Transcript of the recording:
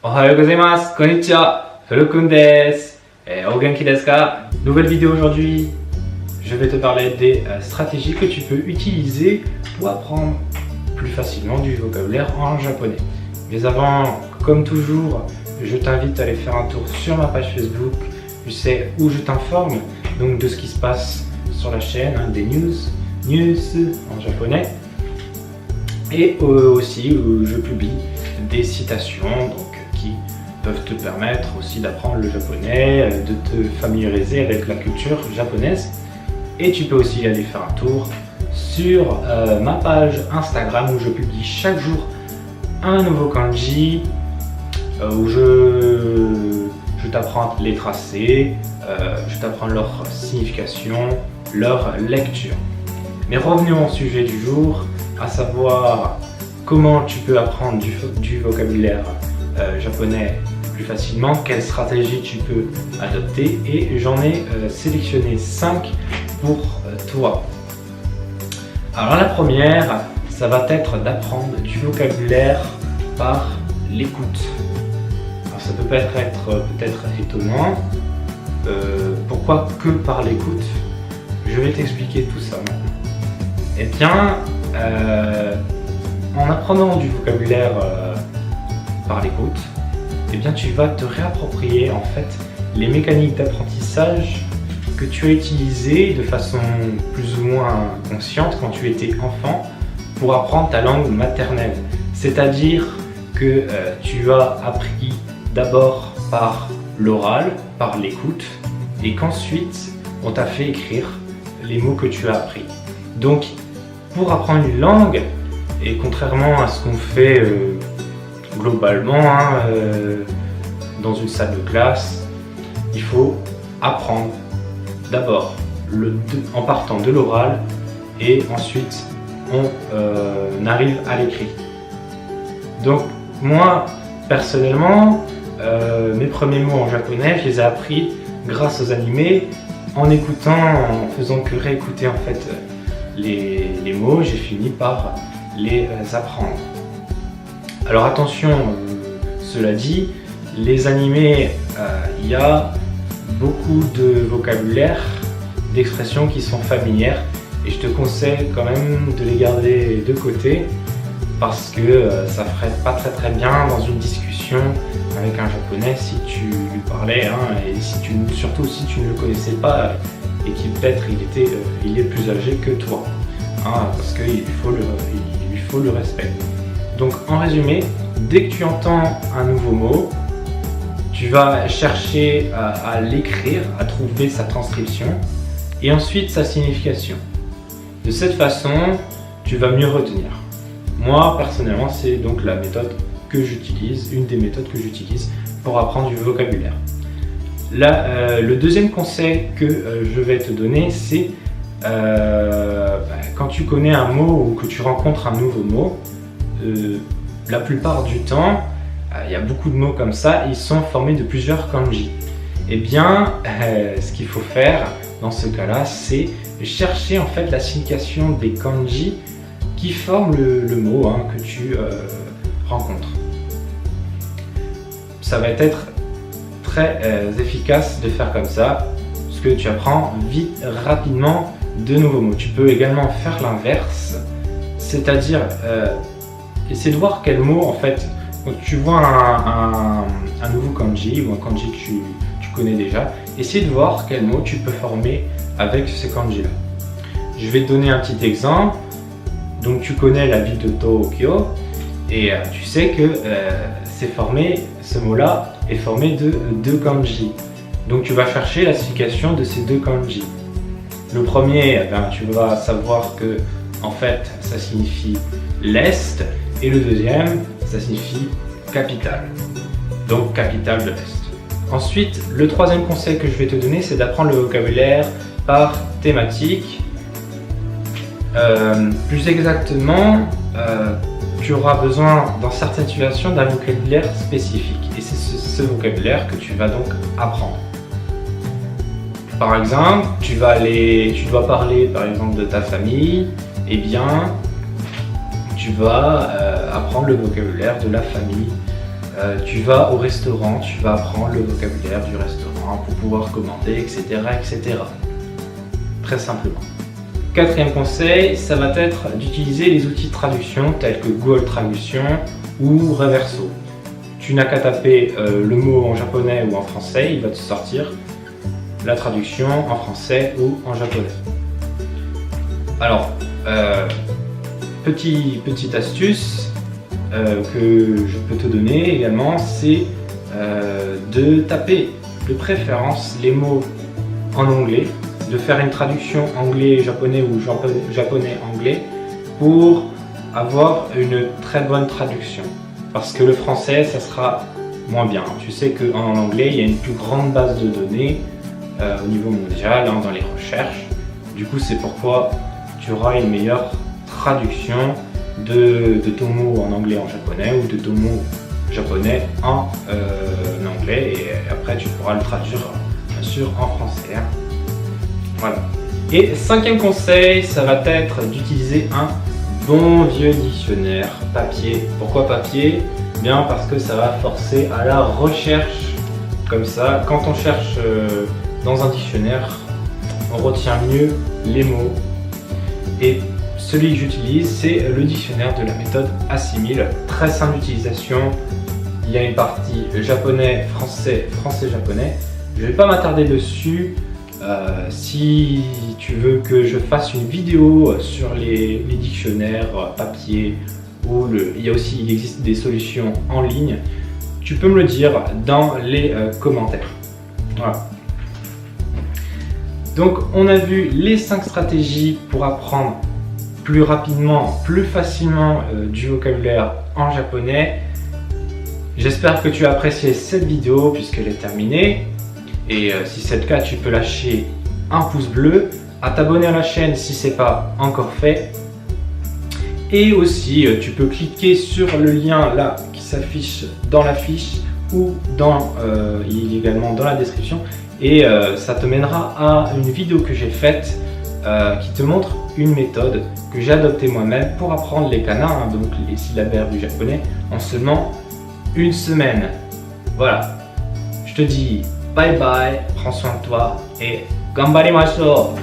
Ohayo gozaimasu, konnichiwa, Furukun desu. O genki desu ka? Nouvelle vidéo aujourd'hui. Je vais te parler des stratégies que tu peux utiliser pour apprendre plus facilement du vocabulaire en japonais. Mais avant, comme toujours, je t'invite à aller faire un tour sur ma page Facebook. Tu sais où je t'informe donc de ce qui se passe sur la chaîne, des news en japonais, et aussi où je publie des citations qui peuvent te permettre aussi d'apprendre le japonais, de te familiariser avec la culture japonaise. Et tu peux aussi aller faire un tour sur ma page Instagram où je publie chaque jour un nouveau kanji, où je t'apprends les tracés, je t'apprends leur signification, leur lecture. Mais revenons au sujet du jour, à savoir comment tu peux apprendre du vocabulaire japonais plus facilement, quelles stratégies tu peux adopter, et j'en ai sélectionné 5 pour toi. Alors la première, ça va être d'apprendre du vocabulaire par l'écoute. Alors ça peut peut-être étonnant, pourquoi que par l'écoute? Je vais t'expliquer tout ça maintenant. Eh bien, en apprenant du vocabulaire par l'écoute, eh bien tu vas te réapproprier en fait les mécaniques d'apprentissage que tu as utilisées de façon plus ou moins consciente quand tu étais enfant pour apprendre ta langue maternelle. C'est-à-dire que tu as appris d'abord par l'oral, par l'écoute, et qu'ensuite on t'a fait écrire les mots que tu as appris. Donc pour apprendre une langue, et contrairement à ce qu'on fait globalement dans une salle de classe, il faut apprendre d'abord en partant de l'oral, et ensuite on arrive à l'écrit. Donc moi personnellement, mes premiers mots en japonais, je les ai appris grâce aux animés, en écoutant, en faisant que réécouter en fait les mots, j'ai fini par les apprendre. Alors attention, cela dit, les animés, il y a beaucoup de vocabulaire, d'expressions qui sont familières, et je te conseille quand même de les garder de côté parce que ça ferait pas très bien dans une discussion avec un japonais si tu lui parlais, et surtout si tu ne le connaissais pas et qu'il peut-être il est plus âgé que toi, parce qu'il lui faut le respect. Donc en résumé, dès que tu entends un nouveau mot, tu vas chercher à l'écrire, à trouver sa transcription et ensuite sa signification. De cette façon, tu vas mieux retenir. Moi personnellement, c'est donc la méthode que j'utilise, une des méthodes que j'utilise pour apprendre du vocabulaire. Là, le deuxième conseil que je vais te donner, c'est quand tu connais un mot ou que tu rencontres un nouveau mot, la plupart du temps, il y a beaucoup de mots comme ça, ils sont formés de plusieurs kanji. Eh bien, ce qu'il faut faire dans ce cas-là, c'est chercher en fait la signification des kanji qui forment le mot que tu rencontres. Ça va être très efficace de faire comme ça, parce que tu apprends rapidement de nouveaux mots. Tu peux également faire l'inverse, c'est-à-dire essayer de voir quel mot en fait, quand tu vois un nouveau kanji ou un kanji que tu connais déjà, essayer de voir quel mot tu peux former avec ce kanji là. Je vais te donner un petit exemple. Donc tu connais la ville de Tokyo, et tu sais que ce mot-là est formé de deux kanji. Donc tu vas chercher la signification de ces deux kanji. Le premier, tu vas savoir que en fait ça signifie l'Est, et le deuxième, ça signifie capitale. Donc capitale de l'Est. Ensuite, le troisième conseil que je vais te donner, c'est d'apprendre le vocabulaire par thématique. Plus exactement, tu auras besoin dans certaines situations d'un vocabulaire spécifique, et c'est ce vocabulaire que tu vas donc apprendre. Par exemple, tu dois parler par exemple de ta famille, eh bien tu vas apprendre le vocabulaire de la famille tu vas au restaurant, tu vas apprendre le vocabulaire du restaurant pour pouvoir commander, etc., etc. Très simplement. Quatrième conseil, ça va être d'utiliser les outils de traduction tels que Google Traduction ou Reverso. Tu n'as qu'à taper le mot en japonais ou en français, il va te sortir la traduction en français ou en japonais. Alors, petite astuce que je peux te donner également, c'est de taper de préférence les mots en anglais, de faire une traduction anglais-japonais ou japonais-anglais pour avoir une très bonne traduction. Parce que le français, ça sera moins bien. Tu sais qu'en anglais, il y a une plus grande base de données au niveau mondial, dans les recherches. Du coup, c'est pourquoi tu auras une meilleure traduction de ton mot en anglais en japonais ou de ton mot japonais en anglais. Et après, tu pourras le traduire, bien sûr, en français. Voilà. Et cinquième conseil, ça va être d'utiliser un bon vieux dictionnaire papier. Pourquoi papier? Bien parce que ça va forcer à la recherche. Comme ça, quand on cherche dans un dictionnaire, on retient mieux les mots. Et celui que j'utilise, c'est le dictionnaire de la méthode A6000. Très simple d'utilisation. Il y a une partie japonais, français, français-japonais. Je ne vais pas m'attarder dessus. Si tu veux que je fasse une vidéo sur les dictionnaires papier ou il existe des solutions en ligne, tu peux me le dire dans les commentaires. Voilà. Donc on a vu les 5 stratégies pour apprendre plus rapidement, plus facilement du vocabulaire en japonais. J'espère que tu as apprécié cette vidéo puisqu'elle est terminée. Et si c'est le cas, tu peux lâcher un pouce bleu, à t'abonner à la chaîne si ce n'est pas encore fait. Et aussi, tu peux cliquer sur le lien là qui s'affiche dans la fiche ou il est également dans la description. Et ça te mènera à une vidéo que j'ai faite qui te montre une méthode que j'ai adoptée moi-même pour apprendre les kana, donc les syllabaires du japonais, en seulement une semaine. Voilà, je te dis bye bye, prends soin de toi et ganbarimashou!